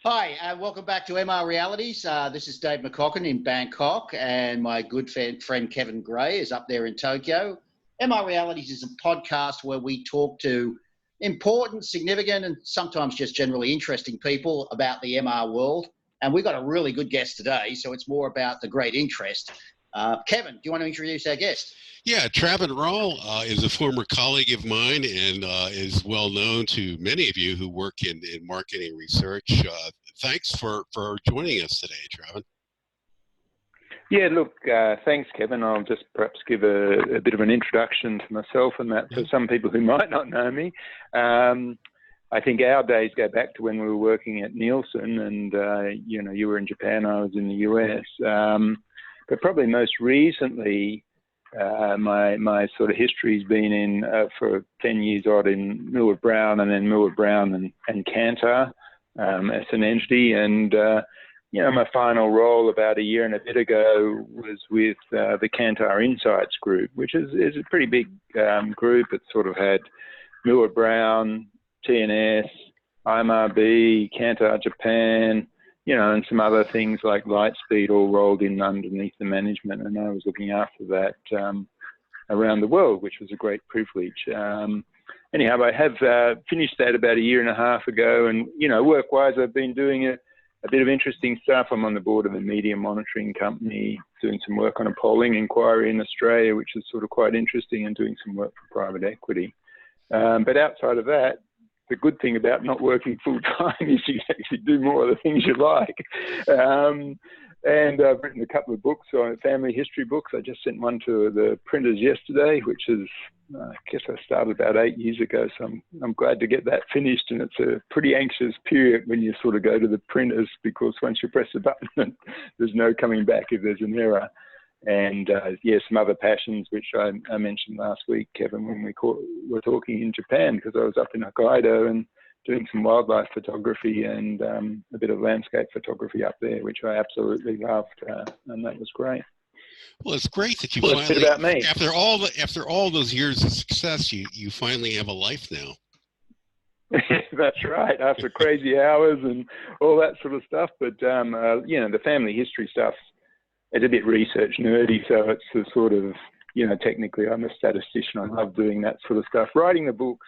Hi, welcome back to MR Realities. This is Dave McCaughan in Bangkok, and my good friend Kevin Gray is up there in Tokyo. MR Realities is a podcast where we talk to important, significant, and sometimes just generally interesting people about the MR world. And we've got a really good guest today, so it's more about the great interest. Kevin, do you want to introduce our guest? Yeah, Travyn Rhall is a former colleague of mine and is well known to many of you who work in marketing research. Thanks for joining us today, Travyn. Yeah, look, thanks, Kevin. I'll just perhaps give a bit of an introduction to myself and that for some people who might not know me. I think our days go back to when we were working at Nielsen, and you were in Japan, I was in the US. But probably most recently, my sort of history's been in for 10 years odd in Millward Brown, and then Millward Brown and Kantar as an entity. And my final role about a year and a bit ago was with the Kantar Insights group, which is a pretty big group. It sort of had Millward Brown, TNS, IMRB, Kantar Japan, and some other things like Lightspeed all rolled in underneath the management. And I was looking after that around the world, which was a great privilege. Anyhow, I have finished that about a year and a half ago. And, work-wise, I've been doing a bit of interesting stuff. I'm on the board of a media monitoring company, doing some work on a polling inquiry in Australia, which is sort of quite interesting, and doing some work for private equity. But outside of that, the good thing about not working full-time is you actually do more of the things you like. And I've written a couple of books, family history books. I just sent one to the printers yesterday, which is, I guess I started about 8 years ago. So I'm glad to get that finished. And it's a pretty anxious period when you sort of go to the printers, because once you press the button, there's no coming back if there's an error. And some other passions, which I mentioned last week, Kevin, when we were talking in Japan, because I was up in Hokkaido and doing some wildlife photography and a bit of landscape photography up there, which I absolutely loved, and that was great. Well, it's great that you finally, a bit about me. after all those years of success, you finally have a life now. That's right. After crazy hours and all that sort of stuff, but the family history stuff. It's a bit research nerdy, so it's the sort of, technically I'm a statistician. I love doing that sort of stuff. Writing the books,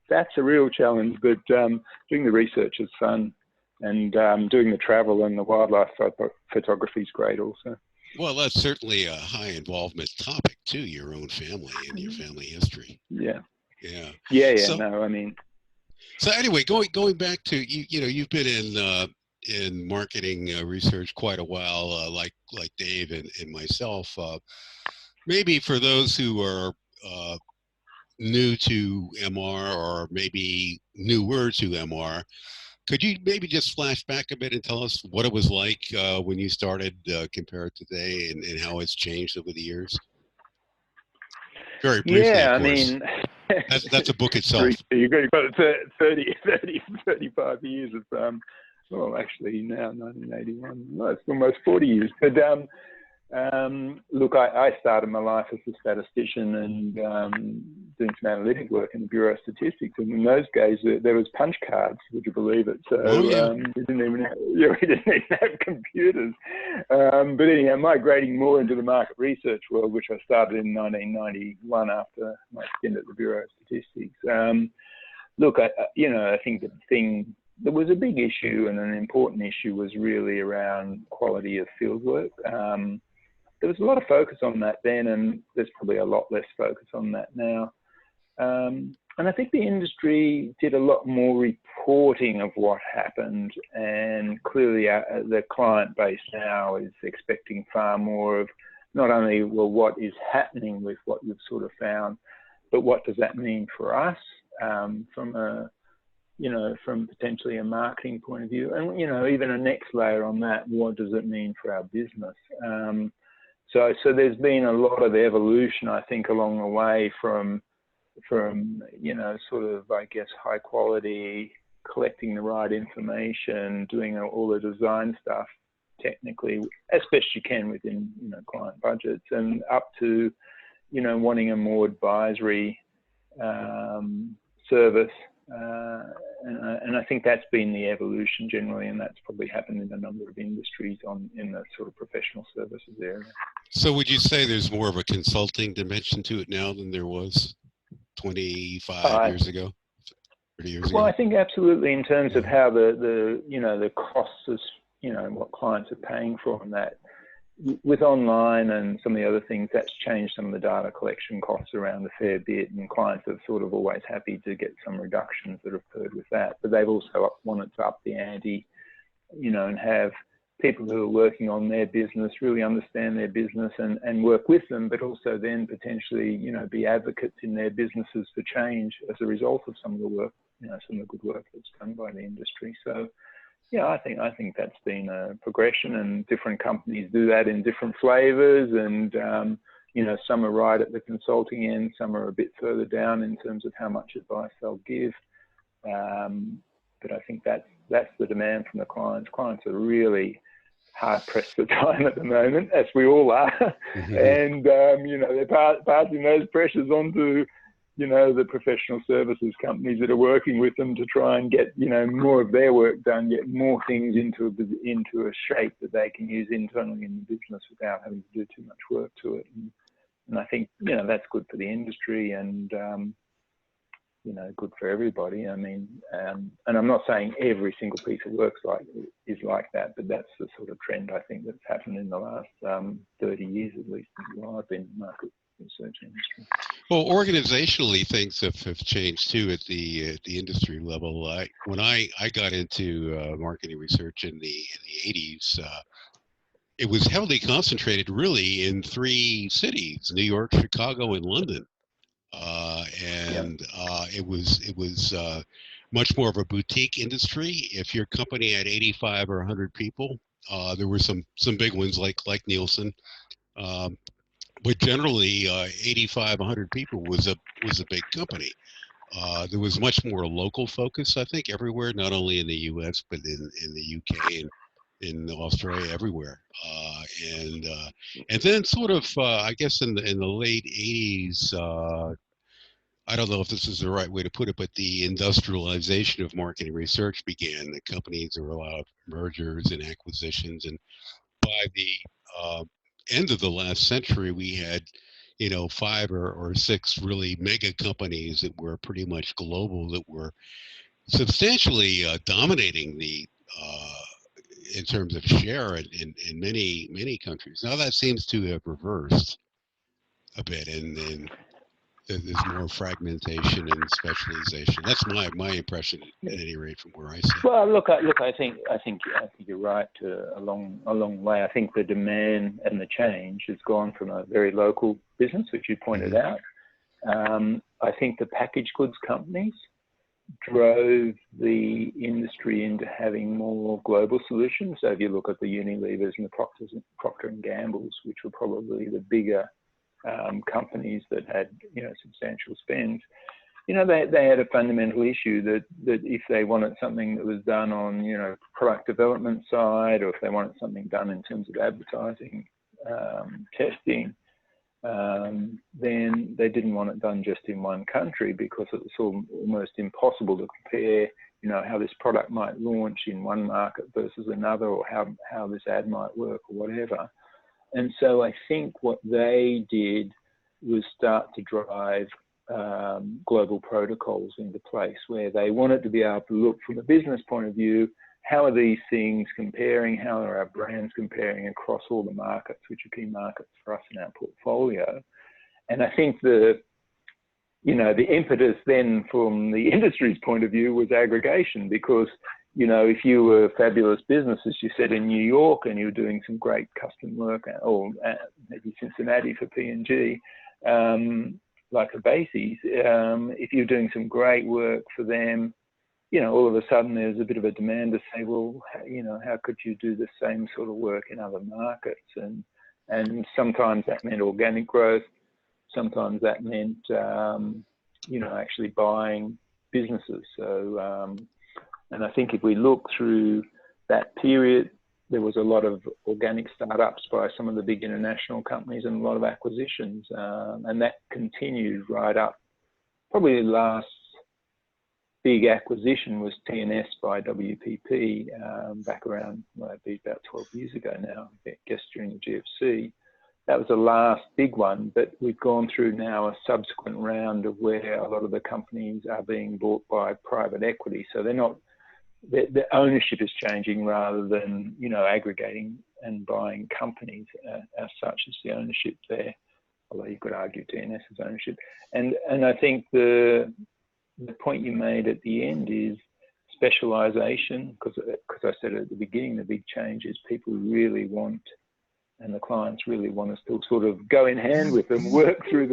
that's a real challenge, but doing the research is fun, and doing the travel and the wildlife photography is great also. Well, that's certainly a high involvement topic too, your own family and your family history. Yeah. Yeah. So anyway, going back to, you've been in marketing research quite a while, like Dave and myself. Maybe for those who are new to MR, or maybe newer to MR, could you maybe just flash back a bit and tell us what it was like when you started compared to today, and how it's changed over the years? Very briefly, of course. That's a book itself. You've got 35 years of well, actually now 1981. No, it's almost 40 years. But look, I started my life as a statistician and doing some analytic work in the Bureau of Statistics. And in those days, there was punch cards. Would you believe it? So we didn't even have computers. But anyhow, migrating more into the market research world, which I started in 1991 after my stint at the Bureau of Statistics. Look, I think the thing. There was a big issue, and an important issue was really around quality of fieldwork. There was a lot of focus on that then, and there's probably a lot less focus on that now. And I think the industry did a lot more reporting of what happened, and clearly the client base now is expecting far more of not only, well, what is happening with what you've sort of found, but what does that mean for us from potentially a marketing point of view, and even a next layer on that, what does it mean for our business? So there's been a lot of evolution, I think, along the way from sort of, I guess, high quality, collecting the right information, doing all the design stuff technically as best you can within client budgets, and up to wanting a more advisory service And I think that's been the evolution generally, and that's probably happened in a number of industries in the sort of professional services area. So would you say there's more of a consulting dimension to it now than there was 25 years ago, 30 years ago? Well, I think absolutely, in terms of how the costs of, what clients are paying for on that. With online and some of the other things, that's changed some of the data collection costs around a fair bit, and clients are sort of always happy to get some reductions that have occurred with that. But they've also wanted to up the ante, and have people who are working on their business really understand their business and work with them, but also then potentially, be advocates in their businesses for change as a result of some of the work, some of the good work that's done by the industry. So, yeah, I think that's been a progression, and different companies do that in different flavors. And, some are right at the consulting end, some are a bit further down in terms of how much advice they'll give. But I think that's the demand from the clients. Clients are really hard pressed for time at the moment, as we all are. And, they're passing those pressures on to, the professional services companies that are working with them to try and get, more of their work done, get more things into a shape that they can use internally in the business without having to do too much work to it. And I think, that's good for the industry and, good for everybody. I mean, and I'm not saying every single piece of work is like that, but that's the sort of trend I think that's happened in the last 30 years at least while I've been in the market research industry. Well, organizationally, things have changed too at the industry level. When I got into marketing research in the 80s, it was heavily concentrated really in 3 cities: New York, Chicago, and London. It was much more of a boutique industry. If your company had 85 or 100 people, there were some big ones like Nielsen. But generally, 85, 100 people was a big company. There was much more local focus, I think, everywhere, not only in the U.S. but in the UK and in Australia, everywhere. And then sort of, I guess, in the late 80s, I don't know if this is the right way to put it, but the industrialization of marketing research began. The companies, there were a lot of mergers and acquisitions, and by the end of the last century, we had, 5 or 6 really mega companies that were pretty much global, that were substantially dominating the in terms of share in many countries. Now that seems to have reversed a bit, and there's more fragmentation and specialization. That's my impression, at any rate, from where I sit. Well, look, I think you're right a long way. I think the demand and the change has gone from a very local business, which you pointed out. I think the packaged goods companies drove the industry into having more global solutions. So if you look at the Unilevers and the Procter & Gambles, which were probably the bigger companies that had, substantial spend, they had a fundamental issue that if they wanted something that was done on, product development side, or if they wanted something done in terms of advertising, testing, then they didn't want it done just in one country, because it was almost impossible to compare, how this product might launch in one market versus another, or how this ad might work or whatever. And so I think what they did was start to drive global protocols into place, where they wanted to be able to look from a business point of view, how are these things comparing, how are our brands comparing across all the markets, which are key markets for us in our portfolio. And I think the impetus then from the industry's point of view was aggregation, because if you were a fabulous business, as you said, in New York, and you were doing some great custom work, or maybe Cincinnati for P&G, like a Basie's, if you're doing some great work for them, all of a sudden there's a bit of a demand to say, well, how could you do the same sort of work in other markets? And sometimes that meant organic growth. Sometimes that meant, actually buying businesses. So, and I think if we look through that period, there was a lot of organic startups by some of the big international companies and a lot of acquisitions. And that continued right up probably the last big acquisition was TNS by WPP back around, well, it'd be about 12 years ago now, I guess during the GFC. That was the last big one, but we've gone through now a subsequent round of where a lot of the companies are being bought by private equity. So they're not, the ownership is changing rather than, you know, aggregating and buying companies as such as the ownership there. Although you could argue TNS's ownership. And I think the point you made at the end is specialisation, because I said at the beginning, the big change is people really want, and the clients really want us to sort of go in hand with them, work through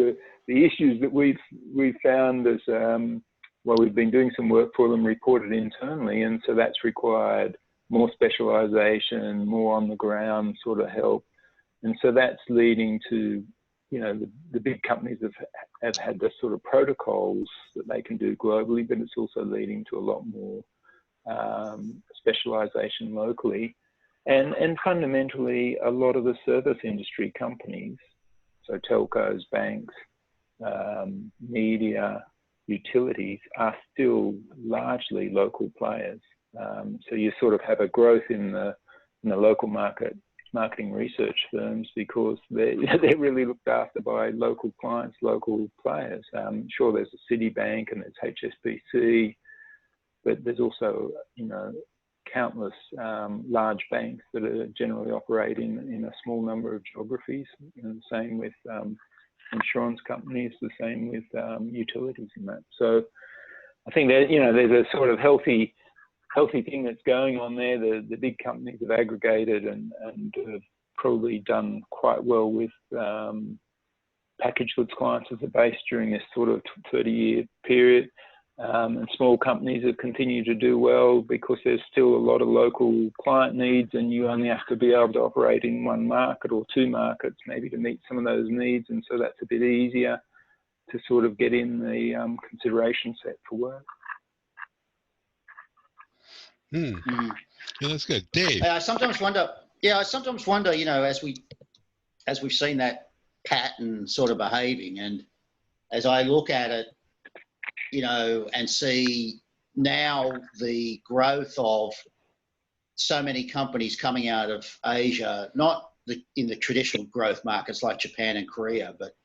the issues that we've found as, well, we've been doing some work for them, reported internally, and so that's required more specialisation, more on the ground sort of help. And so that's leading to, you know, the big companies have had the sort of protocols that they can do globally, but it's also leading to a lot more specialisation locally. And fundamentally, a lot of the service industry companies, so telcos, banks, media, utilities, are still largely local players. So you sort of have a growth in the local marketing research firms because they're really looked after by local clients, local players. Sure, there's a Citibank and there's HSBC, but there's also, you know, countless large banks that are generally operating in a small number of geographies, and the same with insurance companies, the same with utilities and that. So I think that, you know, there's a sort of healthy thing that's going on there. The big companies have aggregated and have probably done quite well with package goods clients as a base during this sort of 30-year period. And small companies have continued to do well because there's still a lot of local client needs, and you only have to be able to operate in one market or two markets maybe to meet some of those needs. And so that's a bit easier to sort of get in the consideration set for work. Yeah, that's good. Dave? I sometimes wonder, you know, as we've seen that pattern sort of behaving, and as I look at it, you know, and see now the growth of so many companies coming out of Asia, not in the traditional growth markets like Japan and Korea, but,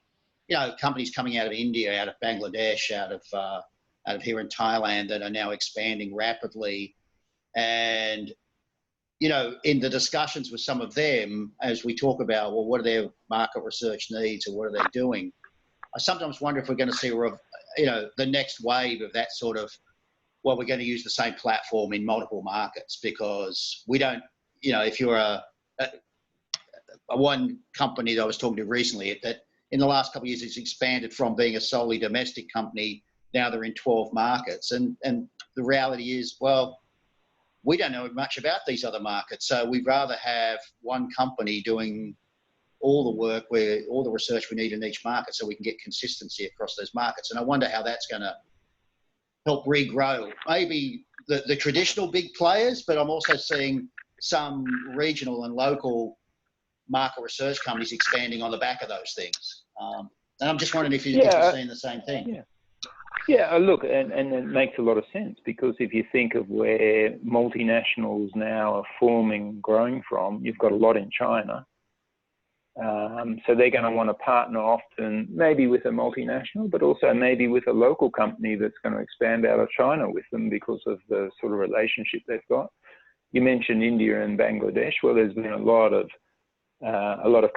you know, companies coming out of India, out of Bangladesh, out of here in Thailand that are now expanding rapidly. And, you know, in the discussions with some of them, as we talk about, well, what are their market research needs or what are they doing? I sometimes wonder if we're going to see, you know, the next wave of that sort of, well, we're going to use the same platform in multiple markets, because we don't, you know, if you're a one company that I was talking to recently, that in the last couple of years, it's expanded from being a solely domestic company. Now they're in 12 markets. And the reality is, well, we don't know much about these other markets. So we'd rather have one company doing all the work, all the research we need in each market, so we can get consistency across those markets. And I wonder how that's going to help regrow maybe the traditional big players, but I'm also seeing some regional and local market research companies expanding on the back of those things. And I'm just wondering if you're seeing the same thing. Yeah, look, and it makes a lot of sense, because if you think of where multinationals now are forming, growing from, you've got a lot in China. So they're going to want to partner often, maybe with a multinational, but also maybe with a local company that's going to expand out of China with them because of the sort of relationship they've got. You mentioned India and Bangladesh. Well, there's been a lot of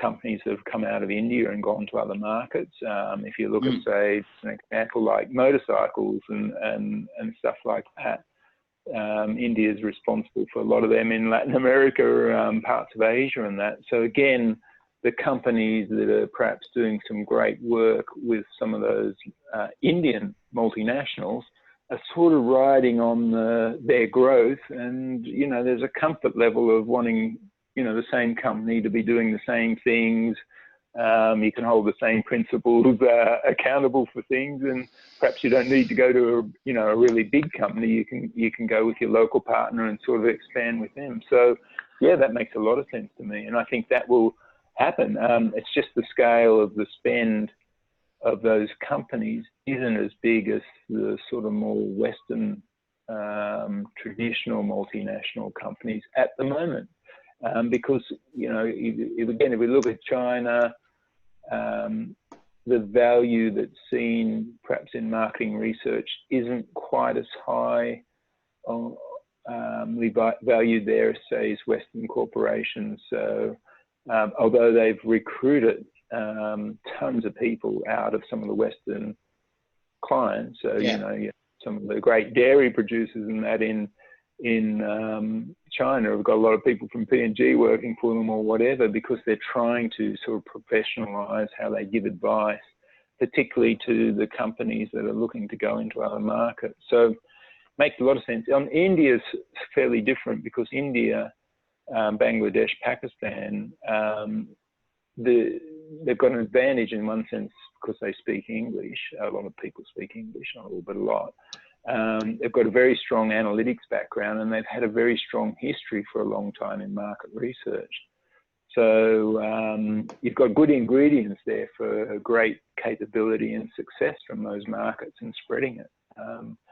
companies that have come out of India and gone to other markets. If you look at, say, an example like motorcycles and stuff like that, India is responsible for a lot of them in Latin America, parts of Asia and that. So again, the companies that are perhaps doing some great work with some of those Indian multinationals are sort of riding on their growth. And, you know, there's a comfort level of wanting, you know, the same company to be doing the same things. You can hold the same principles accountable for things, and perhaps you don't need to go to a really big company. You can go with your local partner and sort of expand with them. So yeah, that makes a lot of sense to me, and I think that will happen. It's just the scale of the spend of those companies isn't as big as the sort of more Western traditional multinational companies at the moment. Because, you know, if we look at China, the value that's seen perhaps in marketing research isn't quite as high valued there as, say, as Western corporations. So although they've recruited tons of people out of some of the Western clients, so you know, some of the great dairy producers and that in China have got a lot of people from P&G working for them or whatever, because they're trying to sort of professionalize how they give advice, particularly to the companies that are looking to go into other markets. So makes a lot of sense. India's fairly different, because India, Bangladesh, Pakistan, they've got an advantage in one sense because they speak English. A lot of people speak English, not all, but a lot. They've got a very strong analytics background, and they've had a very strong history for a long time in market research. So you've got good ingredients there for great capability and success from those markets and spreading it.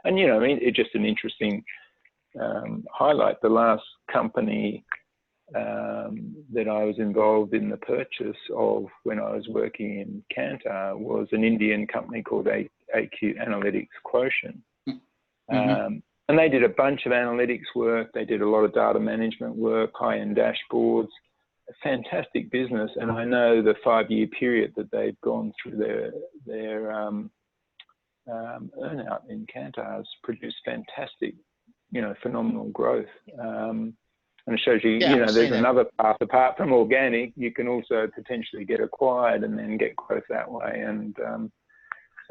And, you know, I mean, it's just an interesting highlight. The last company that I was involved in the purchase of when I was working in Kantar was an Indian company called ACNielsen Quotient. And they did a bunch of analytics work. They did a lot of data management work, high-end dashboards, a fantastic business. And I know the 5-year period that they've gone through their earnout in Kantar has produced fantastic, you know, phenomenal growth. And it shows you, you know, there's another path apart from organic. You can also potentially get acquired and then get growth that way.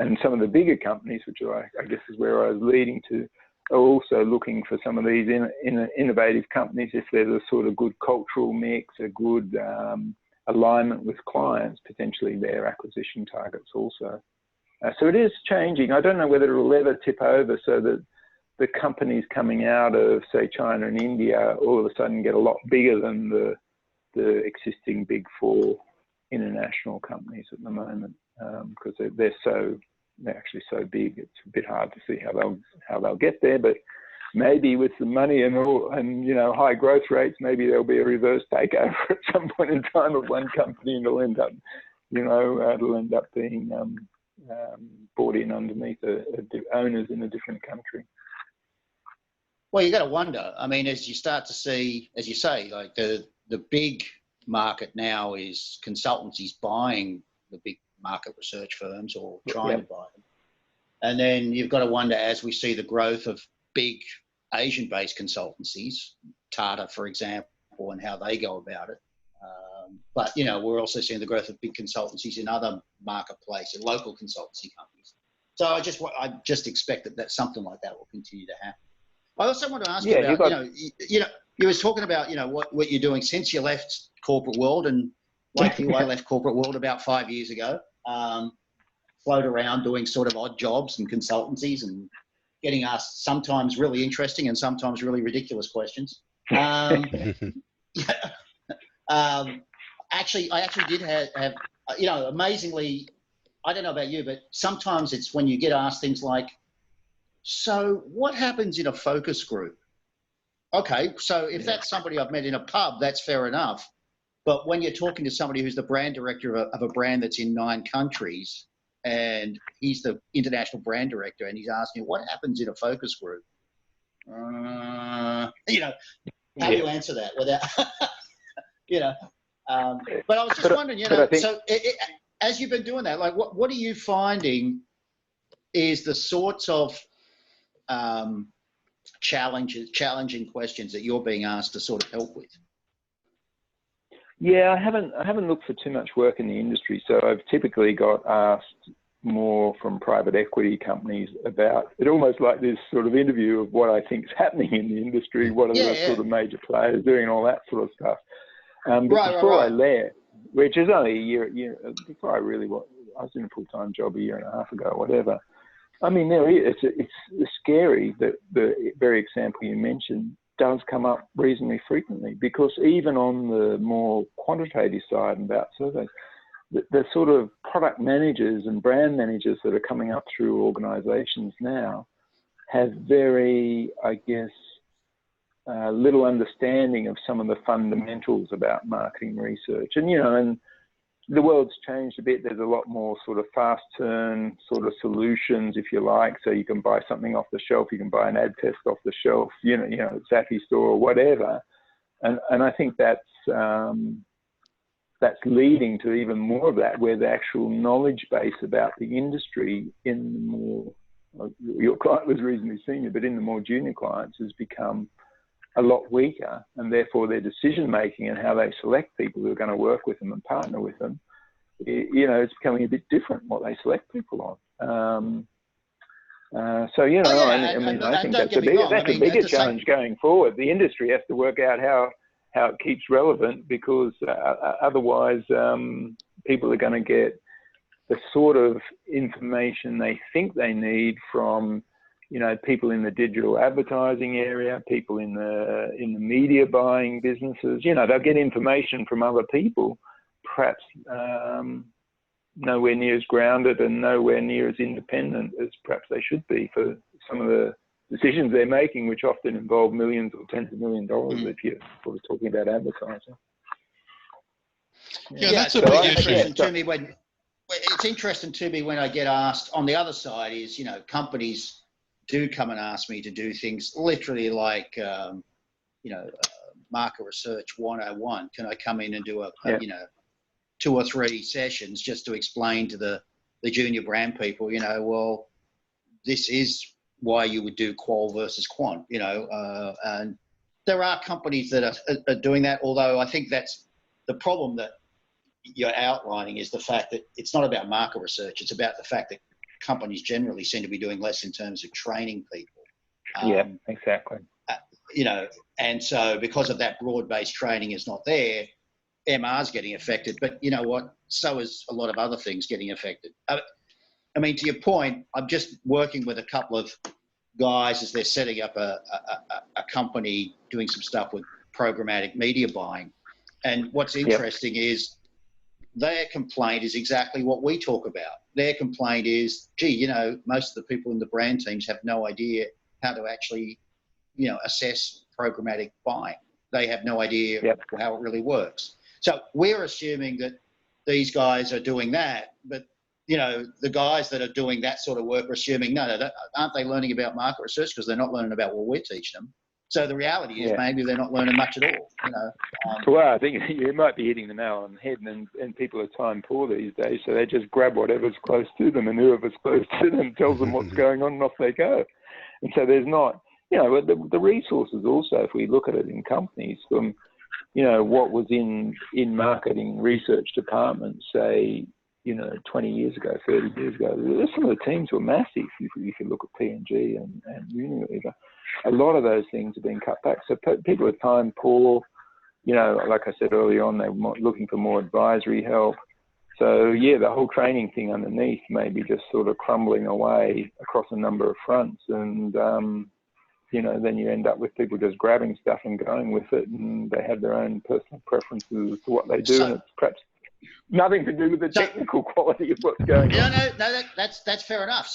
And some of the bigger companies, which I guess is where I was leading to, are also looking for some of these innovative companies. If there's a sort of good cultural mix, a good alignment with clients, potentially their acquisition targets also. So it is changing. I don't know whether it will ever tip over so that the companies coming out of, say, China and India all of a sudden get a lot bigger than the existing big four international companies at the moment, because they're actually so big. It's a bit hard to see how they'll get there, but maybe with the money and you know, high growth rates, maybe there'll be a reverse takeover at some point in time of one company, and it'll end up, you know, being brought in underneath owners in a different country. Well, you got to wonder. I mean, as you start to see, as you say, like the big market now is consultancies buying the big market research firms or trying to buy them. And then you've got to wonder, as we see the growth of big Asian-based consultancies, Tata, for example, and how they go about it. But, you know, we're also seeing the growth of big consultancies in other marketplaces, local consultancy companies. So I just expect that something like that will continue to happen. I also want to ask you about, you was talking about, you know, what you're doing since you left corporate world, and like you, I left corporate world about 5 years ago. Float around doing sort of odd jobs and consultancies and getting asked sometimes really interesting and sometimes really ridiculous questions. Actually, I did have, you know, amazingly, I don't know about you, but sometimes it's when you get asked things like, so what happens in a focus group? Okay, so if that's somebody I've met in a pub, that's fair enough. But when you're talking to somebody who's the brand director of a brand that's in 9 countries, and he's the international brand director, and he's asking, what happens in a focus group? You know, how do you answer that without, you know? But I was just wondering, you know, so as you've been doing that, like, what are you finding is the sorts of challenging questions that you're being asked to sort of help with? Yeah, I haven't looked for too much work in the industry, so I've typically got asked more from private equity companies about it, almost like this sort of interview of what I think is happening in the industry, what are the sort of major players doing, and all that sort of stuff. But before I left, which is only a year before I was in a full-time job a year and a half ago, whatever. I mean, it's scary that the very example you mentioned does come up reasonably frequently, because even on the more quantitative side about surveys, the sort of product managers and brand managers that are coming up through organizations now have very, I guess, little understanding of some of the fundamentals about marketing research. And, and the world's changed a bit. There's a lot more sort of fast turn sort of solutions, if you like. So you can buy something off the shelf, you can buy an ad test off the shelf, Zappy store or whatever. And I think that's leading to even more of that, where the actual knowledge base about the industry in the more, your client was reasonably senior, but in the more junior clients has become a lot weaker, and therefore their decision making and how they select people who are going to work with them and partner with them, it's becoming a bit different what they select people on. I think that's a bigger challenge going forward. The industry has to work out how it keeps relevant, because otherwise people are going to get the sort of information they think they need from people in the digital advertising area, people in the media buying businesses. They'll get information from other people, perhaps nowhere near as grounded and nowhere near as independent as perhaps they should be for some of the decisions they're making, which often involve millions or tens of $millions if you're sort of talking about advertising. Yeah, that's a big issue. It's interesting to me when I get asked on the other side is, companies do come and ask me to do things literally like, market research 101. Can I come in and do a 2 or 3 sessions just to explain to the junior brand people, well, this is why you would do qual versus quant, and there are companies that are doing that, although I think that's the problem that you're outlining is the fact that it's not about market research. It's about the fact that companies generally seem to be doing less in terms of training people. Exactly. And so because of that broad-based training is not there, MR's getting affected. But you know what? So is a lot of other things getting affected. I mean, to your point, I'm just working with a couple of guys as they're setting up a company doing some stuff with programmatic media buying. And what's interesting is their complaint is exactly what we talk about. Their complaint is, most of the people in the brand teams have no idea how to actually, assess programmatic buying. They have no idea how it really works. So we're assuming that these guys are doing that, but the guys that are doing that sort of work are assuming, aren't they learning about market research because they're not learning about what we're teaching them? So the reality is maybe they're not learning much at all. Well, I think you might be hitting the nail on the head, and people are time poor these days, so they just grab whatever's close to them, and whoever's close to them tells them what's going on, and off they go. And so there's not, the resources also, if we look at it in companies, from, what was in marketing research departments, say, 20 years ago, 30 years ago, some of the teams were massive. If you look at P&G and Unilever, a lot of those things have been cut back. So people are time poor, like I said earlier on, they're looking for more advisory help. So the whole training thing underneath may be just sort of crumbling away across a number of fronts. And, then you end up with people just grabbing stuff and going with it, and they have their own personal preferences to what they do. And it's perhaps nothing to do with the technical quality of what's going on. No, that's fair enough.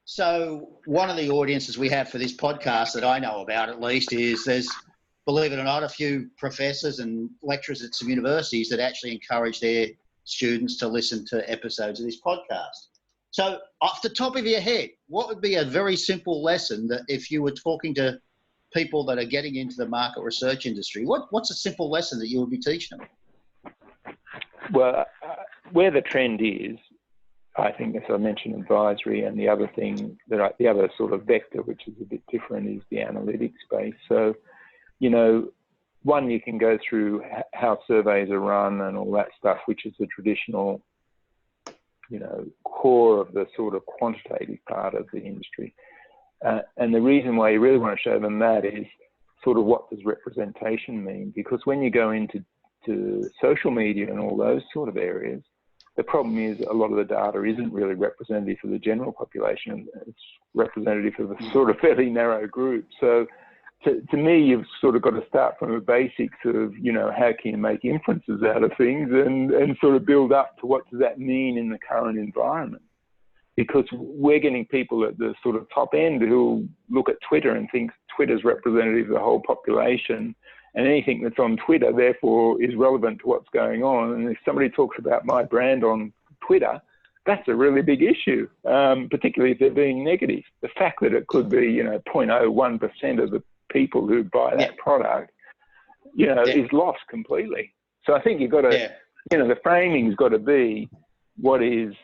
So one of the audiences we have for this podcast that I know about, at least, is there's, believe it or not, a few professors and lecturers at some universities that actually encourage their students to listen to episodes of this podcast. So off the top of your head, what would be a very simple lesson that if you were talking to people that are getting into the market research industry, what's a simple lesson that you would be teaching them? Well, where the trend is, I think, as I mentioned, advisory, and the other thing, the other sort of vector, which is a bit different, is the analytics space. So, one, you can go through how surveys are run and all that stuff, which is the traditional, core of the sort of quantitative part of the industry. And the reason why you really want to show them that is sort of what does representation mean? Because when you go into social media and all those sort of areas, the problem is a lot of the data isn't really representative for the general population. It's representative of a sort of fairly narrow group. So to me, you've sort of got to start from the basics of, how can you make inferences out of things and sort of build up to what does that mean in the current environment. Because we're getting people at the sort of top end who look at Twitter and think Twitter's representative of the whole population, and anything that's on Twitter, therefore, is relevant to what's going on. And if somebody talks about my brand on Twitter, that's a really big issue, particularly if they're being negative. The fact that it could be, 0.01% of the people who buy that product, is lost completely. So I think you've got to, the framing's got to be what is,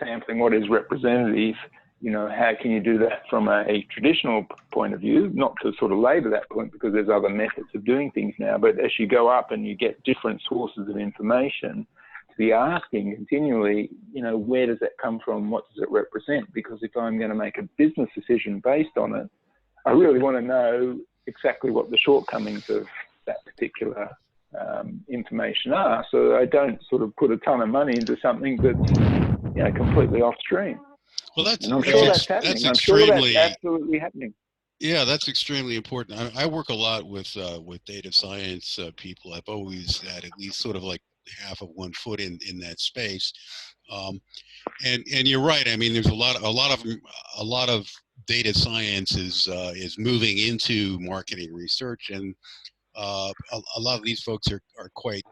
sampling, what is representative, how can you do that from a traditional point of view, not to sort of labour that point because there's other methods of doing things now, but as you go up and you get different sources of information, to be asking continually, where does that come from, what does it represent? Because if I'm going to make a business decision based on it, I really want to know exactly what the shortcomings of that particular information are, so I don't sort of put a ton of money into something that's completely off stream. Well, that's happening. I'm sure that's absolutely happening. Yeah, that's extremely important. I work a lot with data science people. I've always had at least sort of like half of one foot in that space. And you're right. I mean, there's a lot of data science is moving into marketing research, and a lot of these folks are quite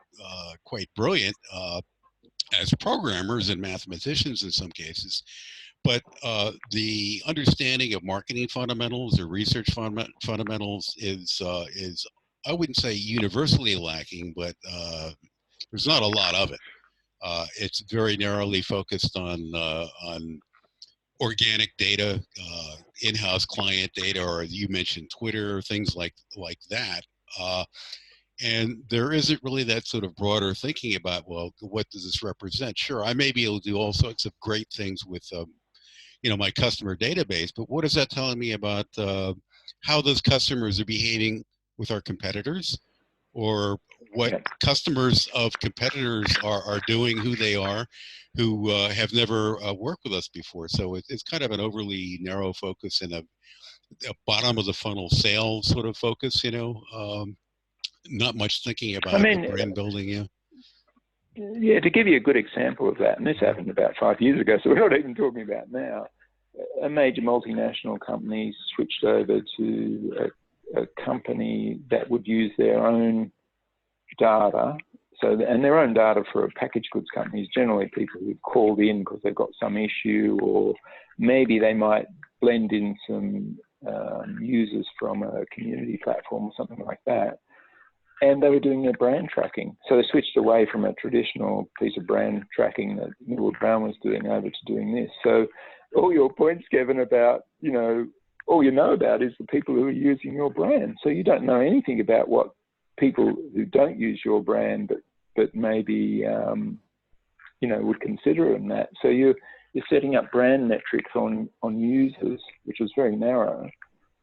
brilliant as programmers and mathematicians in some cases. But the understanding of marketing fundamentals or research fundamentals is I wouldn't say universally lacking, but there's not a lot of it. It's very narrowly focused on organic data, in-house client data, or you mentioned Twitter, things like that. And there isn't really that sort of broader thinking about, well, what does this represent? Sure, I may be able to do all sorts of great things with my customer database, but what is that telling me about how those customers are behaving with our competitors, or what customers of competitors are doing, who they are, who have never worked with us before? So it's kind of an overly narrow focus and a bottom of the funnel sales sort of focus, not much thinking about brand building. Yeah, to give you a good example of that, and this happened about 5 years ago, so we're not even talking about now. A major multinational company switched over to a company that would use their own data. And their own data for a packaged goods company is generally people who've called in because they've got some issue, or maybe they might blend in some users from a community platform or something like that. And they were doing their brand tracking. So they switched away from a traditional piece of brand tracking that Millward Brown was doing over to doing this. So all your points, Kevin, about, all you know about is the people who are using your brand. So you don't know anything about what people who don't use your brand but maybe, would consider in that. So you're setting up brand metrics on users, which is very narrow.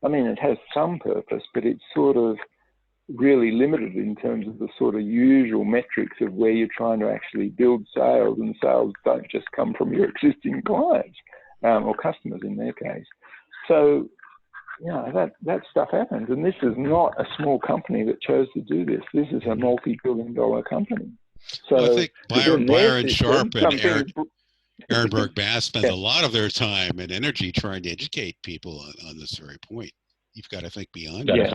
I mean, it has some purpose, but it's sort of really limited in terms of the sort of usual metrics of where you're trying to actually build sales, and sales don't just come from your existing clients or customers in their case. So, that stuff happens, and this is not a small company that chose to do this. This is a multi-billion-dollar company. So I think Byron Sharp and Ehrenberg Bass spend a lot of their time and energy trying to educate people on this very point. You've got to think beyond it.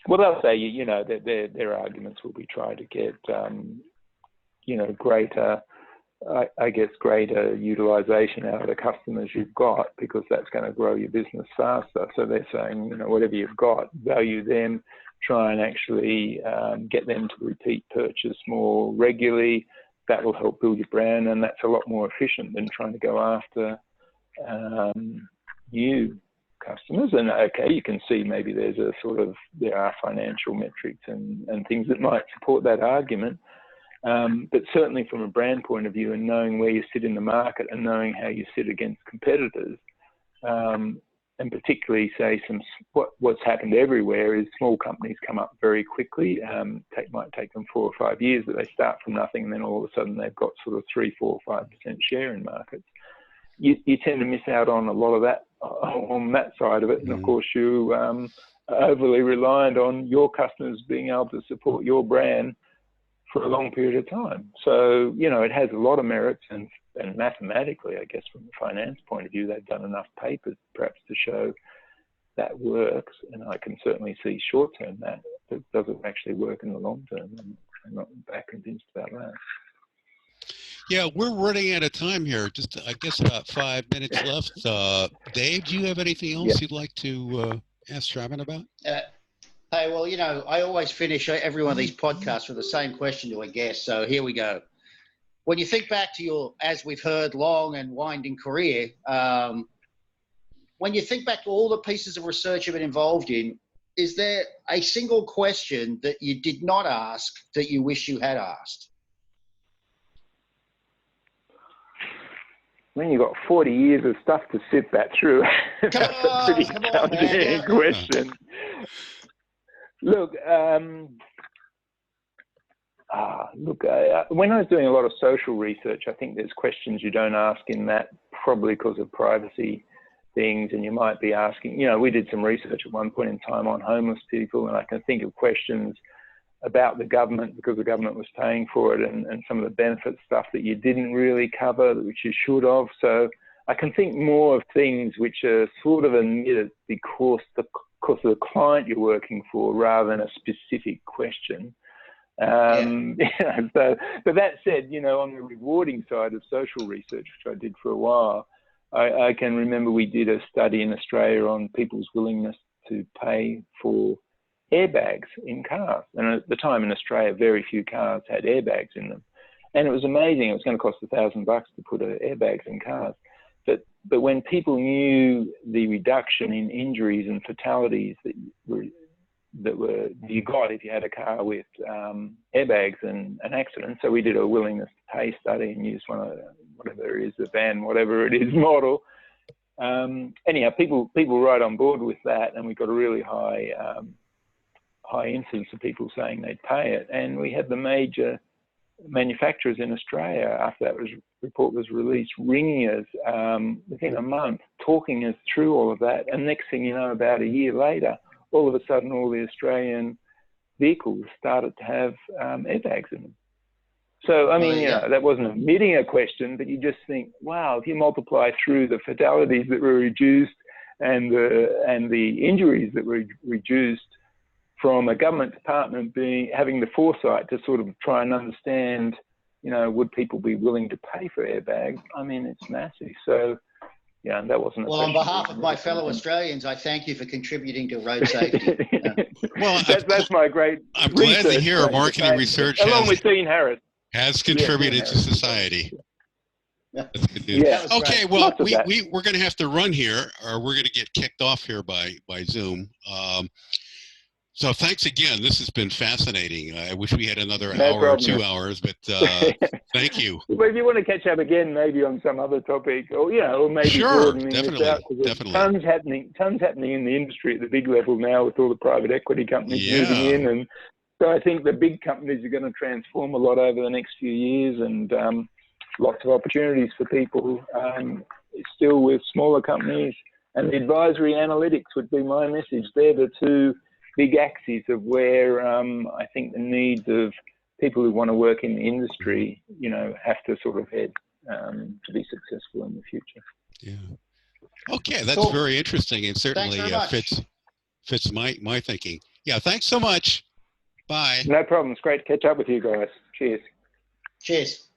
Well, they'll say, that their arguments will be trying to get, greater utilization out of the customers you've got, because that's going to grow your business faster. So they're saying, whatever you've got, value them, try and actually get them to repeat purchase more regularly. That will help build your brand, and that's a lot more efficient than trying to go after new customers. And you can see maybe there are financial metrics and things that might support that argument. But certainly from a brand point of view, and knowing where you sit in the market and knowing how you sit against competitors, and particularly say what's happened everywhere is small companies come up very quickly. Might take them 4 or 5 years, but they start from nothing, and then all of a sudden they've got sort of 3, 4, 5% share in markets. you tend to miss out on a lot of that on that side of it. And of course, you are overly reliant on your customers being able to support your brand for a long period of time. So, you know, it has a lot of merits, and mathematically, I guess, from a finance point of view, they've done enough papers perhaps to show that works. And I can certainly see short-term that doesn't actually work in the long term. I'm not that convinced about that. Yeah, we're running out of time here. Just, I guess, about 5 minutes left. Dave, do you have anything else you'd like to ask Travyn about? Hey, well, you know, I always finish every one of these podcasts with the same question to a guest. So here we go. When you think back to your, as we've heard, long and winding career, when you think back to all the pieces of research you've been involved in, is there a single question that you did not ask that you wish you had asked? When you've got 40 years of stuff to sit that through, that's a pretty challenging question. Look, when I was doing a lot of social research, I think there's questions you don't ask in that, probably because of privacy things, and you might be asking, you know, we did some research at one point in time on homeless people, and I can think of questions about the government, because the government was paying for it, and some of the benefit stuff that you didn't really cover, which you should have. So I can think more of things which are sort of admitted because of the client you're working for, rather than a specific question. You know, so, but that said, you know, on the rewarding side of social research, which I did for a while, I can remember we did a study in Australia on people's willingness to pay for airbags in cars. And at the time in Australia, very few cars had airbags in them. And it was amazing. It was going to cost $1,000 to put airbags in cars. But when people knew the reduction in injuries and fatalities that you got if you had a car with airbags and an accident, so we did a willingness to pay study and used one of whatever it is, the van, whatever it is model. Anyhow, people right on board with that, and we got a really high incidence of people saying they'd pay it. And we had the major manufacturers in Australia, after that report was released, ringing us within a month, talking us through all of that. And next thing you know, about a year later, all of a sudden, all the Australian vehicles started to have airbags in them. So, I mean, you know, that wasn't admitting a question, but you just think, wow, if you multiply through the fatalities that were reduced and the injuries that were reduced from a government department having the foresight to sort of try and understand, you know, would people be willing to pay for airbags? I mean, it's massive. So, yeah, that wasn't. Well, on behalf of my fellow Australians, I thank you for contributing to road safety. Well, that's my great. I'm glad to hear marketing research, along with Dean Harris, has contributed to society. Yeah. That's good news. Yeah. Okay, well, we're going to have to run here, or we're going to get kicked off here by Zoom. So thanks again. This has been fascinating. I wish we had another hour or 2 hours, but thank you. Well, if you want to catch up again, maybe on some other topic, or or maybe broadening this out, definitely. Tons happening in the industry at the big level now, with all the private equity companies moving in, and so I think the big companies are going to transform a lot over the next few years, and lots of opportunities for people still with smaller companies. And the advisory analytics would be my message. They're the two big axes of where I think the needs of people who want to work in the industry, you know, have to sort of head to be successful in the future. Yeah. Okay, that's very interesting, and certainly fits my thinking. Yeah, thanks so much. Bye. No problem. It's great to catch up with you guys. Cheers. Cheers.